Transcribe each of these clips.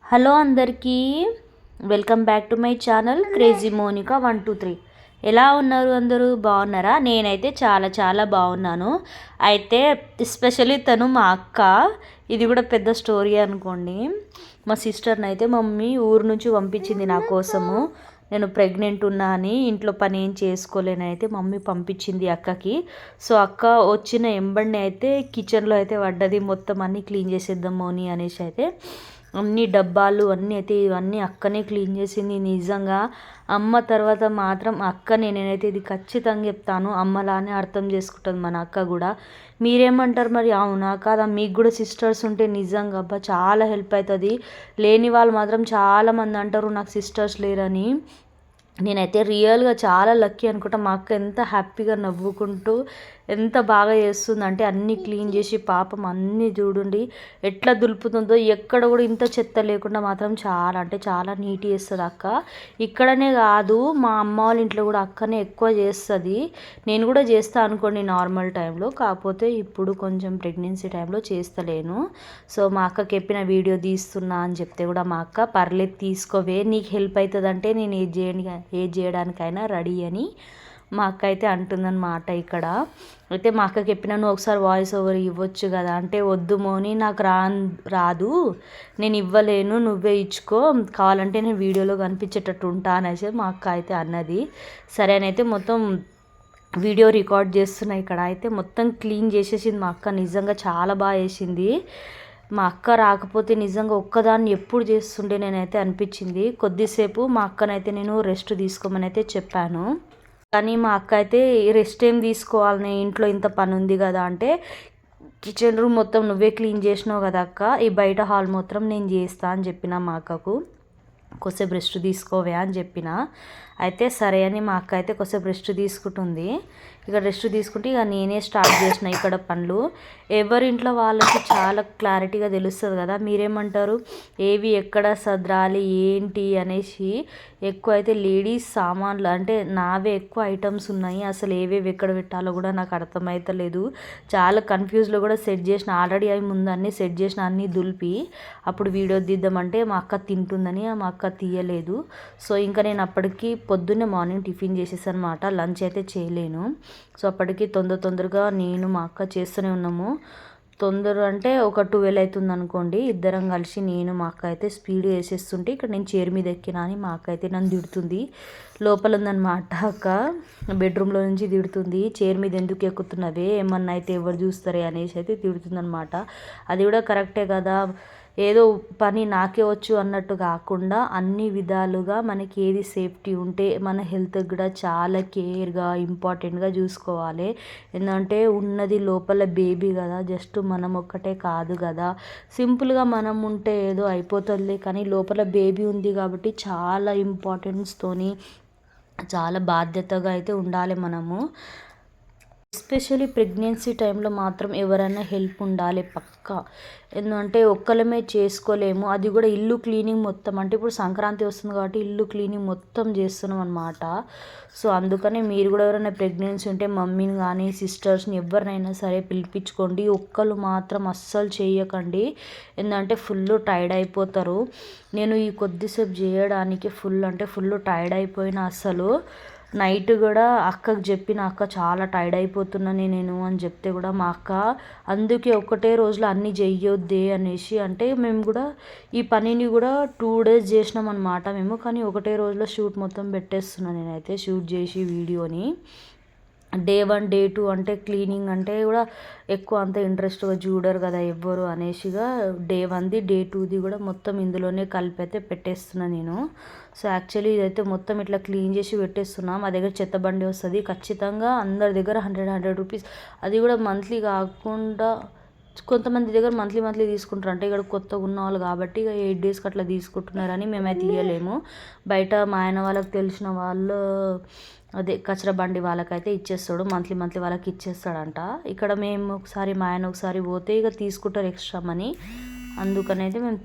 Hello అందరికీ, welcome back to my channel crazy Monica 123. ఎలా ఉన్నారు? అందరూ బాగున్నారా? నేనైతే చాలా చాలా బాగున్నాను. అయితే ఎస్పెషల్లీ తను మా అక్క. ఇది కూడా పెద్ద స్టోరీ అనుకోండి. మా సిస్టర్ని అయితే మమ్మీ ఊరు నుంచి పంపించింది నా కోసము. నేను ప్రెగ్నెంట్ ఉన్నా అని ఇంట్లో పని ఏం చేసుకోలేని అయితే మమ్మీ పంపించింది అక్కకి. సో అక్క వచ్చిన ఎంబడిని అయితే కిచెన్లో అయితే పడ్డది. మొత్తం అన్నీ క్లీన్ చేసేద్దాం మోని అనేసి అయితే అన్ని డబ్బాలు అన్నీ అయితే ఇవన్నీ అక్కనే క్లీన్ చేసింది. నిజంగా అమ్మ తర్వాత మాత్రం అక్కనే. నేనైతే ఇది ఖచ్చితంగా చెప్తాను, అమ్మలానే అర్థం చేసుకుంటుంది మన అక్క కూడా. మీరేమంటారు మరి? అవునా కాదా? మీకు కూడా సిస్టర్స్ ఉంటే నిజంగా అబ్బా చాలా హెల్ప్ అవుతుంది. లేని వాళ్ళు మాత్రం చాలామంది అంటారు నాకు సిస్టర్స్ లేరని. నేనైతే రియల్గా చాలా లక్కీ అనుకుంటా. మా అక్క ఎంత హ్యాపీగా నవ్వుకుంటూ ఎంత బాగా చేస్తుందంటే అన్నీ క్లీన్ చేసి పాపం అన్నీ చూడండి ఎట్లా దులుపుతుందో. ఎక్కడ కూడా ఇంత చెత్త లేకుండా మాత్రం చాలా అంటే చాలా నీట్ చేస్తుంది అక్క. ఇక్కడనే కాదు, మా అమ్మ వాళ్ళ ఇంట్లో కూడా అక్కనే ఎక్కువ చేస్తుంది. నేను కూడా చేస్తా అనుకోండి నార్మల్ టైంలో, కాకపోతే ఇప్పుడు కొంచెం ప్రెగ్నెన్సీ టైంలో చేస్తలేను. సో మా అక్కకి చెప్పిన వీడియో తీస్తున్నా అని చెప్తే కూడా మా అక్క పర్లేదు తీసుకోవే, నీకు హెల్ప్ అవుతుంది అంటే నేను ఏది చేయడానికైనా రెడీ అని మా అక్క అయితే అంటుందన్నమాట ఇక్కడ. అయితే మా అక్కకి చెప్పినా నువ్వు ఒకసారి వాయిస్ ఓవర్ ఇవ్వచ్చు కదా అంటే, వద్దు మోని నాకు రాదు, నేను ఇవ్వలేను, నువ్వే ఇచ్చుకో, కావాలంటే నేను వీడియోలో కనిపించేటట్టు ఉంటా అనేసి మా అక్క అయితే అన్నది. సరే అని అయితే మొత్తం వీడియో రికార్డ్ చేస్తున్నా ఇక్కడ. అయితే మొత్తం క్లీన్ చేసేసింది మా అక్క. నిజంగా చాలా బాగా చేసింది. మా అక్క రాకపోతే నిజంగా ఒక్కదాన్ని ఎప్పుడు చేస్తుండే నేనైతే అనిపించింది. కొద్దిసేపు మా అక్కనైతే నేను రెస్ట్ తీసుకోమని అయితే చెప్పాను. కానీ మా అక్క అయితే రెస్ట్ ఏం తీసుకోవాలి, ఇంట్లో ఇంత పని ఉంది కదా అంటే, కిచెన్ రూమ్ మొత్తం నువ్వే క్లీన్ చేసినావు కదా అక్క, ఈ బయట హాల్ మొత్తం నేను చేస్తా అని చెప్పిన మా అక్కకు. కొద్దిసేపు రెస్ట్ తీసుకోవే అని చెప్పిన. అయితే సరే అని మా అక్క అయితే కొద్దిసేపు రెస్ట్ తీసుకుంటుంది. ఇక రెస్ట్ తీసుకుంటే ఇక నేనే స్టార్ట్ చేసిన ఇక్కడ పనులు. ఎవరింట్లో వాళ్ళకి చాలా క్లారిటీగా తెలుస్తుంది కదా. మీరేమంటారు? ఏవి ఎక్కడ సదరాలి ఏంటి అనేసి. ఎక్కువ అయితే లేడీస్ సామాన్లు అంటే నావే ఎక్కువ ఐటమ్స్ ఉన్నాయి. అసలు ఏవేవి ఎక్కడ పెట్టాలో కూడా నాకు అర్థమవుతలేదు. చాలా కన్ఫ్యూజ్లో కూడా సెట్ చేసిన. ఆల్రెడీ అవి ముందు అన్నీ సెట్ చేసిన, అన్నీ దులిపి అప్పుడు వీడియో తీద్దామంటే మా అక్క తింటుందని మా అక్క తీయలేదు. సో ఇంకా నేను అప్పటికి పొద్దున్నే మార్నింగ్ టిఫిన్ చేసేసాను అనమాట. లంచ్ అయితే చేయలేను. సో అప్పటికి తొందరగా నేను మా అక్క చేస్తూనే ఉన్నాము. తొందర అంటే ఒక 12 అవుతుంది అనుకోండి. ఇద్దరం కలిసి నేను మా అక్క అయితే స్పీడ్ వేసేస్తుంటే ఇక్కడ నేను చైర్ మీద ఎక్కినా అని మా అక్క అయితే నన్ను తిడుతుంది. లోపల ఉందన్నమాట అక్క, బెడ్రూమ్లో నుంచి తిడుతుంది. చైర్ మీద ఎందుకు ఎక్కుతున్నవే, ఏమన్నా అయితే ఎవరు చూస్తారే అనేసి అయితే తిడుతుందన్నమాట. అది కూడా కరెక్టే కదా, ఏదో పని నాకే వచ్చు అన్నట్టు కాకుండా అన్ని విధాలుగా మనకి ఏది సేఫ్టీ ఉంటే మన హెల్త్కి కూడా చాలా కేర్గా ఇంపార్టెంట్గా చూసుకోవాలి. ఎందుకంటే ఉన్నది లోపల బేబీ కదా, జస్ట్ మనం ఒక్కటే కాదు కదా. సింపుల్గా మనం ఉంటే ఏదో అయిపోతుంది, కానీ లోపల బేబీ ఉంది కాబట్టి చాలా ఇంపార్టెన్స్తోని చాలా బాధ్యతగా అయితే ఉండాలి మనము. ఎస్పెషల్లీ ప్రెగ్నెన్సీ టైంలో మాత్రం ఎవరైనా హెల్ప్ ఉండాలి పక్కా. ఎందుకంటే ఒక్కలమే చేసుకోలేము. అది కూడా ఇల్లు క్లీనింగ్ మొత్తం, అంటే ఇప్పుడు సంక్రాంతి వస్తుంది కాబట్టి ఇల్లు క్లీనింగ్ మొత్తం చేస్తున్నాం అనమాట. సో అందుకనే మీరు కూడా ఎవరైనా ప్రెగ్నెన్సీ ఉంటే మమ్మీని కానీ సిస్టర్స్ని ఎవరినైనా సరే పిలిపించుకోండి. ఒక్కరు మాత్రం అస్సలు చేయకండి, ఎందుకంటే ఫుల్ టైర్డ్ అయిపోతారు. నేను ఈ కొద్దిసేపు చేయడానికి ఫుల్ టైర్డ్ అయిపోయిన. అస్సలు నైట్ కూడా అక్కకు చెప్పిన, అక్క చాలా టైర్డ్ అయిపోతున్నాను నేను అని చెప్తే కూడా మా అక్క అందుకే ఒకటే రోజులో అన్నీ చెయ్యొద్దే అనేసి, అంటే మేము కూడా ఈ పనిని కూడా 2 days చేసినాం అనమాట మేము. కానీ ఒకటే రోజులో షూట్ మొత్తం పెట్టేస్తున్నాను నేనైతే, షూట్ చేసి వీడియోని. డే 1 డే 2 అంటే క్లీనింగ్ అంటే కూడా ఎక్కువ అంత ఇంట్రెస్ట్గా చూడరు కదా ఎవ్వరు అనేసిగా, డే 1ది డే 2ది కూడా మొత్తం ఇందులోనే కలిపి అయితే పెట్టేస్తున్నా నేను. సో యాక్చువల్లీ ఇదైతే మొత్తం ఇట్లా క్లీన్ చేసి పెట్టేస్తున్నాం. మా దగ్గర చెత్త బండి వస్తుంది ఖచ్చితంగా, అందరి దగ్గర 100 రూపీస్. అది కూడా మంత్లీ కాకుండా కొంతమంది దగ్గర మంత్లీ తీసుకుంటారు. అంటే ఇక్కడ కొత్తగా ఉన్న వాళ్ళు కాబట్టి ఇక 8 daysకి అట్లా తీసుకుంటున్నారని మేమైతే తీయలేము. బయట మా ఆయన వాళ్ళకి తెలిసిన వాళ్ళు, అదే కచరా బండి వాళ్ళకైతే ఇచ్చేస్తాడు, మంత్లీ వాళ్ళకి ఇచ్చేస్తాడంట. ఇక్కడ మేము ఒకసారి మా ఆయన ఒకసారి పోతే ఇక తీసుకుంటారు ఎక్స్ట్రా మనీ. అందుకనైతే మేము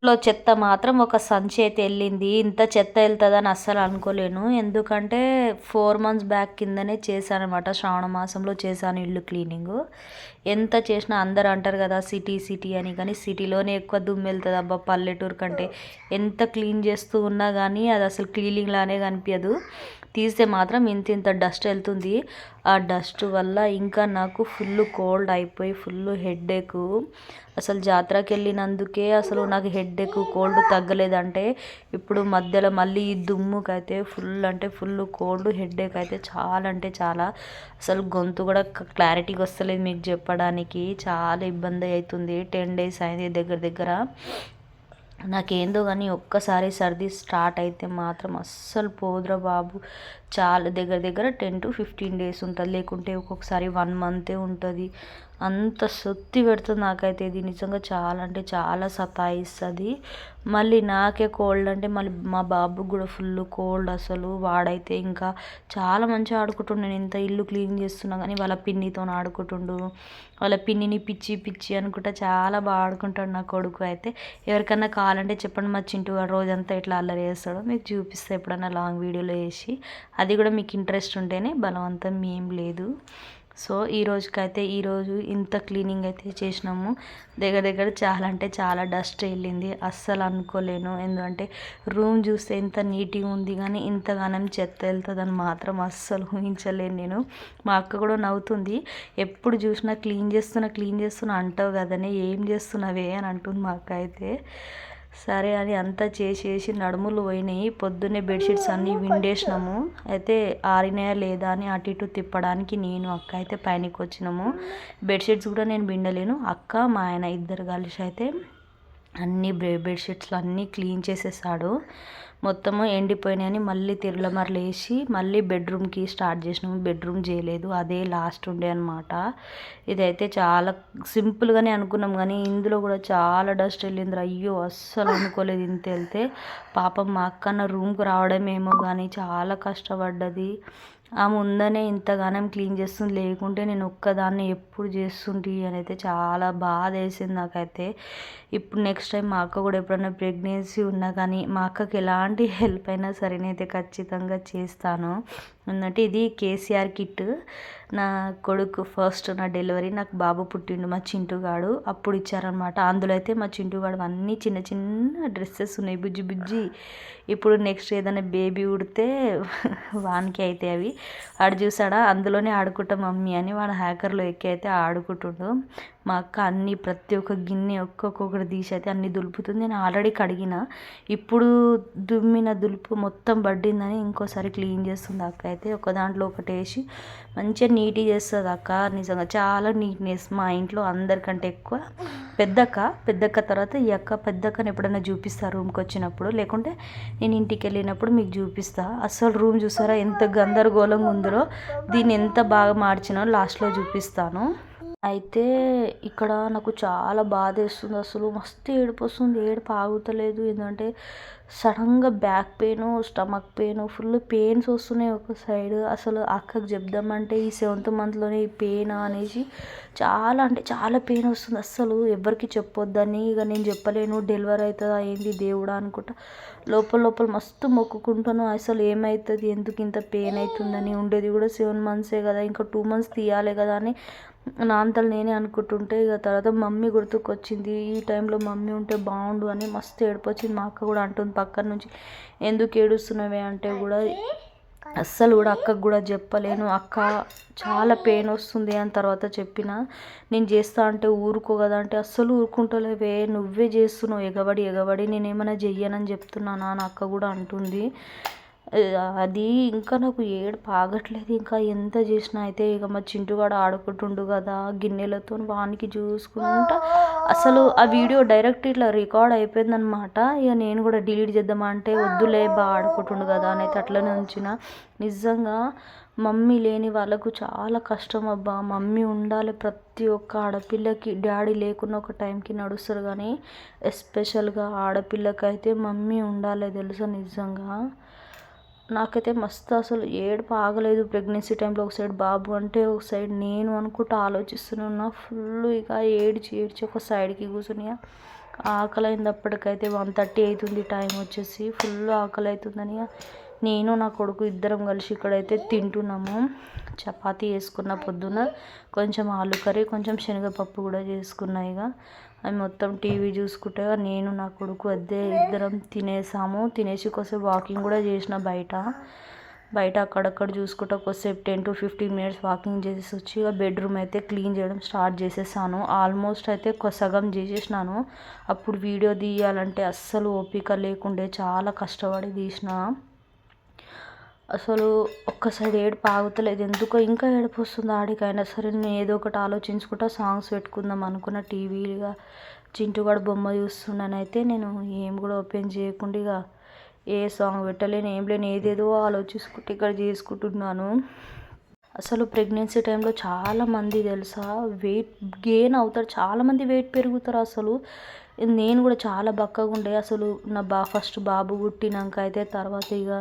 లో చెత్త మాత్రం ఒక సంచి అయితే వెళ్ళింది. ఇంత చెత్త వెళ్తుందని అస్సలు అనుకోలేను, ఎందుకంటే 4 months బ్యాక్ కిందనే చేశాను అనమాట. శ్రావణ మాసంలో చేశాను ఇల్లు క్లీనింగ్. ఎంత చేసినా అందరు అంటారు కదా సిటీ సిటీ అని, కానీ సిటీలోనే ఎక్కువ దుమ్ము వెళ్తుంది అబ్బా పల్లెటూరు కంటే. ఎంత క్లీన్ చేస్తూ ఉన్నా కానీ అది అసలు క్లీనింగ్ లానే కనిపించదు. తీస్తే మాత్రం ఇంత ఇంత డస్ట్ వెళ్తుంది. ఆ డస్ట్ వల్ల ఇంకా నాకు ఫుల్ కోల్డ్ అయిపోయి ఫుల్ హెడేక్. అసలు జాతరకి వెళ్ళినందుకే అసలు నాకు హెడేక్ కోల్డ్ తగ్గలేదంటే ఇప్పుడు మధ్యలో మళ్ళీ ఈ దుమ్ముకైతే ఫుల్ అంటే ఫుల్ కోల్డ్ హెడేక్ అయితే చాలా అంటే చాలా. అసలు గొంతు కూడా క్లారిటీగా వస్తలేదు మీకు చెప్పడానికి. చాలా ఇబ్బంది అవుతుంది. 10 days అయింది దగ్గర దగ్గర. నాకేందో కానీ ఒక్కసారి సర్ది స్టార్ట్ అయితే మాత్రం అస్సలు పోదురా బాబు. చాలా దగ్గర దగ్గర 10 to 15 days ఉంటుంది, లేకుంటే ఒక్కొక్కసారి 1 month ఉంటుంది. అంత సొత్తి పెడుతుంది నాకైతే ఇది. నిజంగా చాలా అంటే చాలా సతాయిస్తుంది. మళ్ళీ నాకే కోల్డ్ అంటే మళ్ళీ మా బాబుకి కూడా ఫుల్ కోల్డ్. అసలు వాడైతే ఇంకా చాలా మంచిగా ఆడుకుంటుండు. నేను ఇంత ఇల్లు క్లీన్ చేస్తున్నా కానీ వాళ్ళ పిన్నితో ఆడుకుంటుండు. వాళ్ళ పిన్నిని పిచ్చి పిచ్చి అనుకుంటా చాలా బాగా ఆడుకుంటాడు నా కొడుకు అయితే. ఎవరికన్నా కావాలంటే చెప్పండి, మా చింటూ రోజంతా ఇట్లా అల్లరి చేస్తాడో మీకు చూపిస్తే ఎప్పుడన్నా లాంగ్ వీడియోలో వేసి. అది కూడా మీకు ఇంట్రెస్ట్ ఉంటేనే, బలవంతం ఏం లేదు. సో ఈరోజు ఇంత క్లీనింగ్ అయితే చేసినాము. దగ్గర దగ్గర చాలా అంటే చాలా డస్ట్ వెళ్ళింది. అస్సలు అనుకోలేను. ఎందుకంటే రూమ్ చూస్తే ఎంత నీట్గా ఉంది కానీ ఇంతగానం చెత్త వెళ్తుందని మాత్రం అస్సలు ఊహించలేను నేను. మా అక్క కూడా నవ్వుతుంది. ఎప్పుడు చూసినా క్లీన్ చేస్తున్నా అంటావు కదనే, ఏం చేస్తున్నావే అని అంటుంది మా అక్క అయితే. సరే అని అంతా చేసేసి నడుములు పోయినాయి. పొద్దున్నే బెడ్షీట్స్ అన్నీ విండేసినాము. అయితే ఆరినాయా లేదా అని అటు ఇటు తిప్పడానికి నేను అక్క అయితే పైనకి వచ్చినాము. బెడ్షీట్స్ కూడా నేను విండలేను. అక్క మా ఆయన ఇద్దరు కలిసి అయితే అన్ని బెడ్షీట్స్లో అన్నీ క్లీన్ చేసేసాడు. మొత్తము ఎండిపోయినాయని మళ్ళీ తిరులమరలు వేసి మళ్ళీ బెడ్రూమ్కి స్టార్ట్ చేసినాము. బెడ్రూమ్ చేయలేదు, అదే లాస్ట్ ఉండే అనమాట. ఇదైతే చాలా సింపుల్గానే అనుకున్నాం కానీ ఇందులో కూడా చాలా డస్ట్ వెళ్ళింది. అయ్యో అస్సలు అనుకోలేదు ఇంత వెళ్తే. పాపం మా అక్కన్న రూమ్కి రావడమేమో కానీ చాలా కష్టపడ్డది. ఆ ముందనే ఇంతగానం క్లీన్ చేస్తుంది, లేకుంటే నేను ఒక్కదాన్ని ఎప్పుడు చేస్తుంటే అని అయితే చాలా బాధ వేసింది నాకైతే. ఇప్పుడు నెక్స్ట్ టైం మా అక్క కూడా ఎప్పుడైనా ప్రెగ్నెన్సీ ఉన్నా కానీ మా అక్కకి ఎలాంటి హెల్ప్ అయినా సరే నేనైతే ఖచ్చితంగా చేస్తాను. ఎందుకంటే ఇది కేసీఆర్ కిట్. నా కొడుకు ఫస్ట్ నా డెలివరీ నాకు బాబు పుట్టిండు మా చింటుగాడు, అప్పుడు ఇచ్చారనమాట. అందులో అయితే మా చింటుగాడు అన్నీ చిన్న చిన్న డ్రెస్సెస్ ఉన్నాయి బుజ్జి బుజ్జి. ఇప్పుడు నెక్స్ట్ ఏదైనా బేబీ ఉడితే వానికి అయితే అవి వాడు చూసాడా అందులోనే ఆడుకుంటా మమ్మీ అని వాడు హ్యాకర్లో ఎక్కి అయితే ఆడుకుంటుండు. మా అక్క అన్నీ ప్రతి ఒక్క గిన్నె ఒక్కొక్కటి తీసి అయితే అన్నీ దులుపుతుంది. నేను ఆల్రెడీ కడిగిన, ఇప్పుడు దుమ్మిన దులుపు మొత్తం పడ్డిందని ఇంకోసారి క్లీన్ చేస్తుంది అక్క అయితే. ఒక దాంట్లో ఒకటి వేసి మంచిగా నీట్గా చేస్తుంది అక్క. నిజంగా చాలా నీట్నెస్ మా ఇంట్లో అందరికంటే ఎక్కువ పెద్దక్క తర్వాత ఈ అక్క. పెద్దక్కని ఎప్పుడైనా చూపిస్తా రూమ్కి వచ్చినప్పుడు, లేకుంటే నేను ఇంటికి వెళ్ళినప్పుడు మీకు చూపిస్తా. అస్సలు రూమ్ చూసారా ఎంత గందరగోళంగా ఉందో. దీన్ని ఎంత బాగా మార్చినో లాస్ట్లో చూపిస్తాను. అయితే ఇక్కడ నాకు చాలా బాధ వేస్తుంది. అసలు మస్తు ఏడుపు వస్తుంది, ఏడుపు ఆగుతలేదు. ఎందుకంటే సడన్గా back pain, stomach pain, full pains వస్తున్నాయి ఒక సైడ్. అసలు అక్కకి చెప్దామంటే ఈ 7th monthలోనే ఈ పెయిన్ అనేసి చాలా అంటే చాలా పెయిన్ వస్తుంది. అస్సలు ఎవరికి చెప్పొద్దని ఇక నేను చెప్పలేను. డెలివరీ అవుతుందా ఏంది దేవుడా అనుకుంటా లోపల లోపల మస్తు మొక్కుకుంటాను. అసలు ఏమవుతుంది, ఎందుకు ఇంత పెయిన్ అవుతుందని. ఉండేది కూడా 7 months కదా, ఇంకా 2 months తీయాలి కదా అని నా అంతలు నేనే అనుకుంటుంటే ఇక తర్వాత మమ్మీ గుర్తుకొచ్చింది. ఈ టైంలో మమ్మీ ఉంటే బాగుండు అని మస్తు ఏడుపు వచ్చింది. మా అక్క కూడా అంటుంది పక్కన నుంచి, ఎందుకు ఏడుస్తున్నావే అంటే కూడా అస్సలు కూడా అక్కకు కూడా చెప్పలేను. అక్క చాలా పెయిన్ వస్తుంది అని తర్వాత చెప్పిన. నేను చేస్తా అంటే ఊరుకో కదా అంటే అస్సలు ఊరుకుంటలేవే, నువ్వే చేస్తున్నావు ఎగబడి నేనేమైనా చెయ్యనని చెప్తున్నానా అని అక్క కూడా అంటుంది. అది ఇంకా నాకు ఏడుపు ఆగట్లేదు. ఇంకా ఎంత చేసినా అయితే ఇక మా చింటుగాడు ఆడుకుంటుండు కదా గిన్నెలతో, వానికి చూసుకుంటా అసలు ఆ వీడియో డైరెక్ట్ ఇట్లా రికార్డ్ అయిపోయిందనమాట. ఇక నేను కూడా డిలీట్ చేద్దామంటే వద్దులే బాగా ఆడుకుంటుండు కదా అని అయితే అట్లనే ఉంచిన. నిజంగా మమ్మీ లేని వాళ్ళకు చాలా కష్టం అబ్బా. మమ్మీ ఉండాలి ప్రతి ఒక్క ఆడపిల్లకి. డాడీ లేకున్న ఒక టైంకి నడుస్తారు కానీ ఎస్పెషల్గా ఆడపిల్లకైతే మమ్మీ ఉండాలి తెలుసా. నిజంగా నాకైతే మస్తు అసలు ఏడుపు ఆగలేదు. ప్రెగ్నెన్సీ టైంలో ఒక సైడ్ బాబు అంటే ఒక సైడ్ నేను అనుకుంటా ఆలోచిస్తూనే ఉన్నా. ఫుల్ ఇక ఏడ్చి ఒక సైడ్కి కూర్చుని ఆకలి అయింది. అప్పటికైతే 1:30 అవుతుంది టైం వచ్చేసి. ఫుల్ ఆకలి అవుతుందని నేను నా కొడుకు ఇద్దరం కలిసి ఇక్కడైతే తింటున్నాము. చపాతీ వేసుకున్న పొద్దున, కొంచెం ఆలు కర్రీ, కొంచెం శనగపప్పు కూడా చేసుకున్నా. ఇక అవి మొత్తం టీవీ చూసుకుంటే నేను నా కొడుకు అదే ఇద్దరం తినేసాము. తినేసి కొద్దిసేపు వాకింగ్ కూడా చేసిన బయట అక్కడక్కడ చూసుకుంటా కొద్దిసేపు 10 to 15 minutes వాకింగ్ చేసేసి వచ్చి ఇక బెడ్రూమ్ అయితే క్లీన్ చేయడం స్టార్ట్ చేసేసాను. ఆల్మోస్ట్ అయితే సగం చేసేసినాను. అప్పుడు వీడియో తీయాలంటే అస్సలు ఓపిక లేకుండే, చాలా కష్టపడి తీసిన. అసలు ఒక్క సైడ్ ఏడుపు ఆగుతలేదు, ఎందుకో ఇంకా ఏడుపు వస్తుంది ఆడికైనా సరే. నేను ఏదో ఒకటి ఆలోచించుకుంటా సాంగ్స్ పెట్టుకుందాం అనుకున్న. టీవీగా చింటుగాడు బొమ్మ చూస్తున్నానైతే నేను ఏం కూడా ఓపెన్ చేయకుండా ఇక ఏ సాంగ్ పెట్టలేను, ఏం లేని ఏదేదో ఆలోచించుకుంటే ఇక్కడ చేసుకుంటున్నాను. అసలు ప్రెగ్నెన్సీ టైంలో చాలామంది తెలుసా వెయిట్ గెయిన్ అవుతారు, చాలామంది వెయిట్ పెరుగుతారు. అసలు నేను కూడా చాలా బక్కగా ఉండే. అసలు నా ఫస్ట్ బాబు పుట్టినాక అయితే తర్వాత ఇక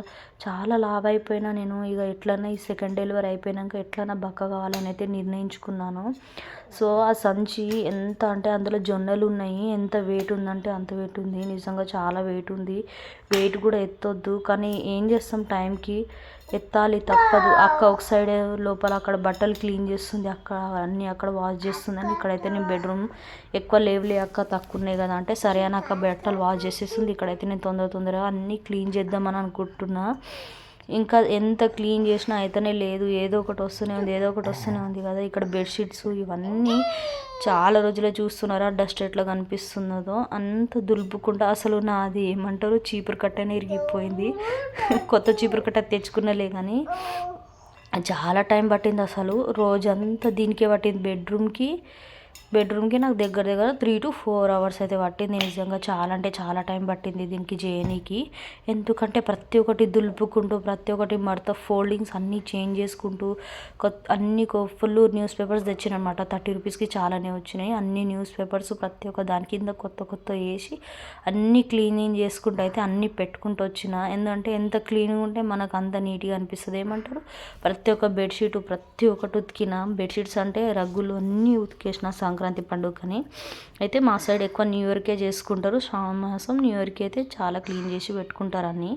చాలా లావు అయిపోయినా నేను. ఇక ఎట్లన్నా ఈ సెకండ్ డెలివరీ అయిపోయినాక ఎట్లన్నా బక్క కావాలని అయితే నిర్ణయించుకున్నాను. సో ఆ సంచి ఎంత అంటే అందులో జొన్నలు ఉన్నాయి, ఎంత వెయిట్ ఉందంటే అంత వెయిట్ ఉంది. నిజంగా చాలా వెయిట్ ఉంది. వెయిట్ కూడా ఎత్తొద్దు, కానీ ఏం చేస్తాం, టైంకి ఎత్తాలి, తప్పదు. అక్క ఒక సైడ్ లోపల అక్కడ బట్టలు క్లీన్ చేస్తుంది, అక్కడ అన్నీ అక్కడ వాష్ చేస్తుందని. ఇక్కడైతే నేను బెడ్రూమ్ ఎక్కువ లేవులే అక్క, తక్కువ ఉన్నాయి కదా అంటే సరే అని అక్క బట్టలు వాష్ చేసేస్తుంది. ఇక్కడైతే నేను తొందరగా అన్నీ క్లీన్ చేద్దామని అనుకుంటున్నా. ఇంకా ఎంత క్లీన్ చేసినా అయితేనే లేదు, ఏదో ఒకటి వస్తూనే ఉంది కదా. ఇక్కడ బెడ్షీట్స్ ఇవన్నీ చాలా రోజులే చూస్తున్నారా, డస్ట్ ఎట్లా కనిపిస్తున్నదో అంత దులుపుకుంటా. అసలు నాది ఏమంటారు చీపురు కట్టనే ఇరిగిపోయింది. కొత్త చీపురు కట్ట తెచ్చుకున్నలే కానీ చాలా టైం పట్టింది. అసలు రోజంతా దీనికే పట్టింది. బెడ్రూమ్కి నాకు దగ్గర 3 to 4 hours అయితే పట్టింది. నిజంగా చాలా అంటే చాలా టైం పట్టింది దీనికి చేయనీకి. ఎందుకంటే ప్రతి ఒక్కటి దులుపుకుంటూ, ప్రతి ఒక్కటి మడత, ఫోల్డింగ్స్ అన్నీ చేంజ్ చేసుకుంటూ, అన్ని ఫుల్ న్యూస్ పేపర్స్ తెచ్చినమాట. 30 రూపీస్కి చాలానే వచ్చినాయి. అన్ని న్యూస్ పేపర్స్ ప్రతి ఒక్క దాని కింద కొత్త వేసి అన్నీ క్లీనింగ్ చేసుకుంటూ అయితే అన్నీ పెట్టుకుంటూ వచ్చిన. ఎందుకంటే ఎంత క్లీన్గా ఉంటే మనకు అంత నీట్గా అనిపిస్తుంది. ఏమంటారు ప్రతి ఒక్క బెడ్షీట్ ప్రతి ఒక్కటి ఉతికిన. బెడ్షీట్స్ అంటే రగ్గులు అన్నీ ఉతికేసిన సంక్రాంతి పండుగని. అయితే మా సైడ్ ఎక్కువ న్యూ ఇయర్కే చేసుకుంటారు. శ్రావణ మాసం న్యూ ఇయర్కి అయితే చాలా క్లీన్ చేసి పెట్టుకుంటారని.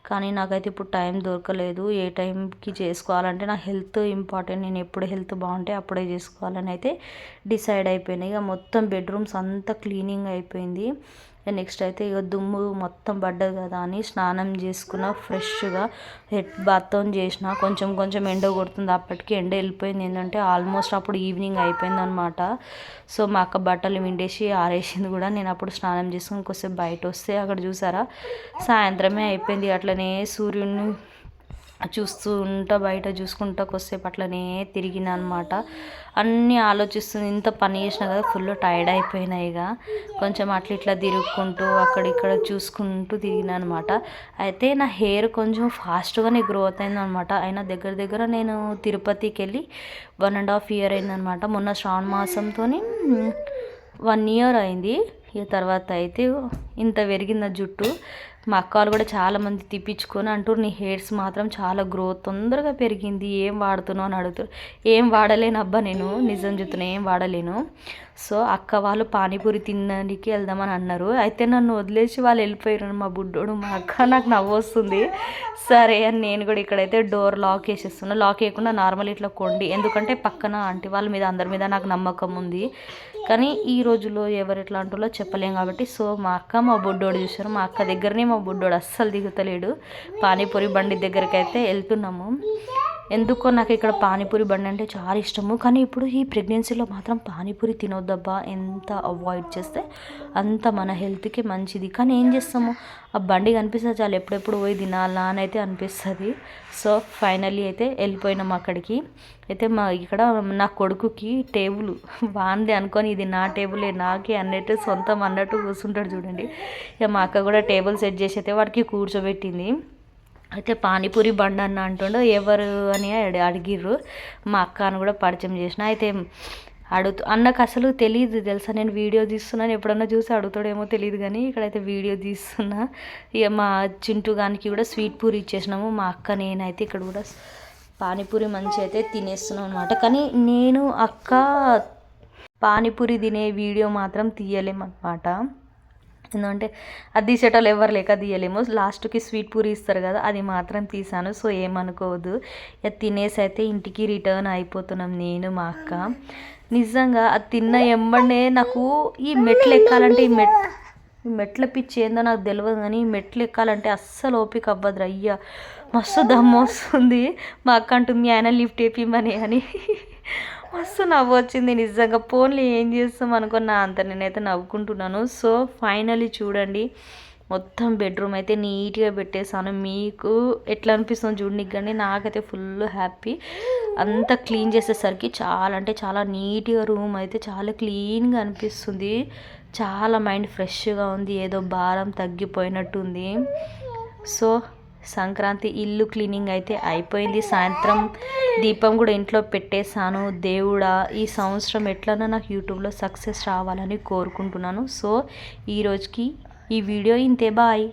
కానీ నాకైతే ఇప్పుడు టైం దొరకలేదు. ఏ టైంకి చేసుకోవాలంటే నా హెల్త్ ఇంపార్టెంట్, నేను ఎప్పుడు హెల్త్ బాగుంటే అప్పుడే చేసుకోవాలని అయితే డిసైడ్ అయిపోయినాయి. ఇక మొత్తం బెడ్రూమ్స్ అంతా క్లీనింగ్ అయిపోయింది. నెక్స్ట్ అయితే ఇక దుమ్ము మొత్తం పడ్డది కదా అని స్నానం చేసుకున్న, ఫ్రెష్గా హెడ్ బాత్తో చేసిన. కొంచెం ఎండ కొడుతుంది, అప్పటికి ఎండ వెళ్ళిపోయింది. ఏంటంటే ఆల్మోస్ట్ అప్పుడు ఈవినింగ్ అయిపోయింది అనమాట. సో మా అక్క బట్టలు విండేసి ఆరేసింది కూడా. నేను అప్పుడు స్నానం చేసుకుని కొద్దిసేపు బయట వస్తే అక్కడ చూసారా సాయంత్రమే అయిపోయింది. అట్లనే సూర్యుడిని బయట చూసుకుంటా కొద్దిసేపు అట్లనే తిరిగిన అనమాట. అన్నీ ఆలోచిస్తుంది, ఇంత పని చేసినా కదా ఫుల్ టైర్డ్ అయిపోయినాయి. ఇక కొంచెం ఇట్లా తిరుగుకుంటూ అక్కడిక్కడ చూసుకుంటూ తిరిగిన అనమాట. అయితే నా హెయిర్ కొంచెం ఫాస్ట్గానే గ్రోత్ అయింది అనమాట. అయినా దగ్గర నేను తిరుపతికి వెళ్ళి 1.5 year అయిందనమాట. మొన్న శ్రావణ మాసంతో 1 year అయింది. ఇక తర్వాత అయితే ఇంత పెరిగింది జుట్టు. మా అక్క వాళ్ళు కూడా చాలామంది తిప్పించుకొని అంటారు నీ హెయిర్స్ మాత్రం చాలా గ్రోత్ తొందరగా పెరిగింది, ఏం వాడుతున్నావు అని అడుగుతారు. ఏం వాడలేను అబ్బా, నేను నిజం చెప్తున్నా ఏం వాడలేను. సో అక్క వాళ్ళు పానీపూరి తినడానికి వెళ్దామని అన్నారు. అయితే నన్ను వదిలేసి వాళ్ళు వెళ్ళిపోయారు, మా బుడ్డోడు మా అక్క. నాకు నవ్వు వస్తుంది. సరే అని నేను కూడా ఇక్కడైతే డోర్ లాక్ వేసేస్తున్నా. లాక్ వేయకుండా నార్మల్ ఇట్లా కొండి, ఎందుకంటే పక్కన ఆంటీ వాళ్ళ మీద అందరి మీద నాకు నమ్మకం ఉంది. కానీ ఈ రోజుల్లో ఎవరు ఎట్లా అంటారో చెప్పలేం కాబట్టి. సో మా అక్క మా బుడ్డోడు చూసారు. మా అక్క దగ్గరనే మా బుడ్డోడు అస్సలు దిగుతలేడు. పానీపూరి బండి దగ్గరికి అయితే వెళ్తున్నాము. ఎందుకో నాకు ఇక్కడ పానీపూరి బండి అంటే చాలా ఇష్టము. కానీ ఇప్పుడు ఈ ప్రెగ్నెన్సీలో మాత్రం పానీపూరి తినొద్దబ్బా, ఎంత అవాయిడ్ చేస్తే అంత మన హెల్త్కి మంచిది. కానీ ఏం చేస్తాము, ఆ బండి కనిపిస్తే చాలు ఎప్పుడెప్పుడు పోయి తినాలా అని అయితే అనిపిస్తుంది. సో ఫైనల్లీ అయితే వెళ్ళిపోయినాం అక్కడికి. అయితే ఇక్కడ నా కొడుకుకి టేబుల్ వాంది అనుకొని ఇది నా టేబులే నాకే అన్నట్టు సొంతం అన్నట్టు కూర్చుంటాడు చూడండి. ఇక మా అక్క కూడా టేబుల్ సెట్ చేసి అయితే వాడికి కూర్చోబెట్టింది. అయితే పానీపూరి బండి అన్న అంటుండో ఎవరు అని అడిగిర్రు. మా అక్క అని కూడా పరిచయం చేసిన. అయితే అన్నకు అసలు తెలియదు తెలుసా నేను వీడియో తీస్తున్నాను, ఎప్పుడన్నా చూసి అడుగుతాడేమో తెలియదు. కానీ ఇక్కడైతే వీడియో తీస్తున్నా. ఇక మా చింటూ గానికి కూడా స్వీట్ పూరి ఇచ్చేసినాము. మా అక్క నేనైతే ఇక్కడ కూడా పానీపూరి మంచి అయితే తినేస్తున్నాం అనమాట. కానీ నేను అక్క పానీపూరి తినే వీడియో మాత్రం తీయలేమన్నమాట. ఎందుకంటే అది తీసేటోళ్ళు ఎవరు లేక తీయలేము. లాస్ట్కి స్వీట్ పూరి ఇస్తారు కదా, అది మాత్రం తీసాను. సో ఏమనుకోవద్దు. ఇక తినేసి అయితే ఇంటికి రిటర్న్ అయిపోతున్నాం నేను మా అక్క. నిజంగా అది తిన్న ఎంబడే నాకు ఈ మెట్లు ఎక్కాలంటే ఈ మెట్ల పిచ్చి ఏందో నాకు తెలియదు, కానీ ఈ మెట్లు ఎక్కాలంటే అస్సలు ఓపిక అవ్వదు. అయ్యా మస్తు దమ్ము వస్తుంది. మా అక్క అంటుంది మీ ఆయన లిఫ్ట్ వేపిమని అని. మస్తు నవ్వు వచ్చింది నిజంగా. ఫోన్లో ఏం చేస్తాం అనుకున్నా అంత నేనైతే నవ్వుకుంటున్నాను. సో ఫైనలీ చూడండి, మొత్తం బెడ్రూమ్ అయితే నీట్గా పెట్టేసాను. మీకు ఎట్లా అనిపిస్తుంది చూడడానికి, కానీ నాకైతే ఫుల్ హ్యాపీ. అంతా క్లీన్ చేసేసరికి చాలా అంటే చాలా నీట్గా రూమ్ అయితే చాలా క్లీన్గా అనిపిస్తుంది. చాలా మైండ్ ఫ్రెష్గా ఉంది, ఏదో భారం తగ్గిపోయినట్టుంది. సో సంక్రాంతి ఇల్లు క్లీనింగ్ అయితే అయిపోయింది. సాయంత్రం దీపం కూడా ఇంట్లో పెట్టేశాను. దేవుడా ఈ సంవత్సరం ఎట్లన్నా నాకు యూట్యూబ్లో సక్సెస్ రావాలని కోరుకుంటున్నాను. సో ఈరోజుకి ఈ వీడియో ఇంతే, బాయ్.